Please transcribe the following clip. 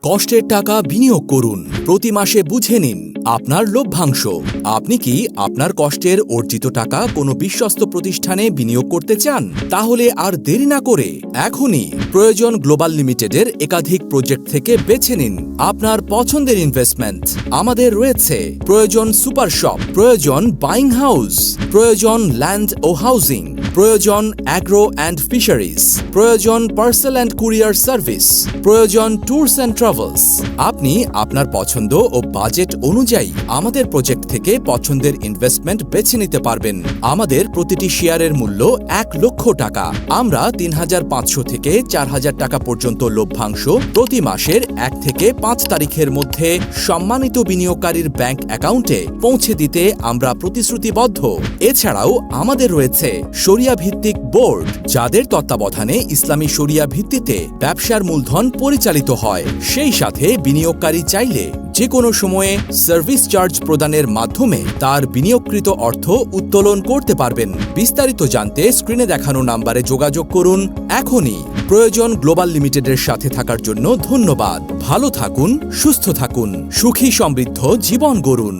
কষ্টের টাকা বিনিয়োগ করুন। প্রতি মাসে বুঝে নিন আপনার লভ্যাংশ। আপনি কি আপনার কষ্টের অর্জিত টাকা কোনো বিশ্বস্ত প্রতিষ্ঠানে বিনিয়োগ করতে চান? তাহলে আর দেরি না করে এখনই প্রয়োজন গ্লোবাল লিমিটেডের একাধিক প্রজেক্ট থেকে বেছে নিন আপনার পছন্দের ইনভেস্টমেন্ট। আমাদের রয়েছে প্রয়োজন সুপার শপ, প্রয়োজন বাইং হাউস, প্রয়োজন ল্যান্ড ও হাউজিং, প্রয়োজন অ্যাগ্রো অ্যান্ড ফিশারিজ, প্রয়োজন পার্সেল অ্যান্ড কুরিয়ার সার্ভিস, প্রয়োজন ট্যুরস অ্যান্ড ট্রাভেলস। আপনি আপনার পছন্দ ও বাজেট অনুযায়ী আমাদের প্রজেক্ট থেকে পছন্দের ইনভেস্টমেন্ট বেছে নিতে পারবেন। আমাদের প্রতিটি শেয়ারের মূল্য 1 লক্ষ টাকা। আমরা 3,500 থেকে 4,000 টাকা পর্যন্ত লভ্যাংশ প্রতি মাসের 1 থেকে 5 তারিখের মধ্যে সম্মানিত বিনিয়োগকারীর ব্যাংক অ্যাকাউন্টে পৌঁছে দিতে আমরা প্রতিশ্রুতিবদ্ধ। এছাড়াও আমাদের রয়েছে শরিয়া ভিত্তিক বোর্ড, যাদের তত্ত্বাবধানে ইসলামী শরিয়া ভিত্তিতে ব্যবসার মূলধন পরিচালিত হয়। সেই সাথে বিনিয়োগকারী চাইলে যে কোনো সময়ে সার্ভিস চার্জ প্রদানের মাধ্যমে তার বিনিয়োগকৃত অর্থ উত্তোলন করতে পারবেন। বিস্তারিত জানতে স্ক্রিনে দেখানো নাম্বারে যোগাযোগ করুন এখনই। প্রয়োজন গ্লোবাল লিমিটেডের সাথে থাকার জন্য ধন্যবাদ। ভালো থাকুন, সুস্থ থাকুন, সুখী সমৃদ্ধ জীবন গড়ুন।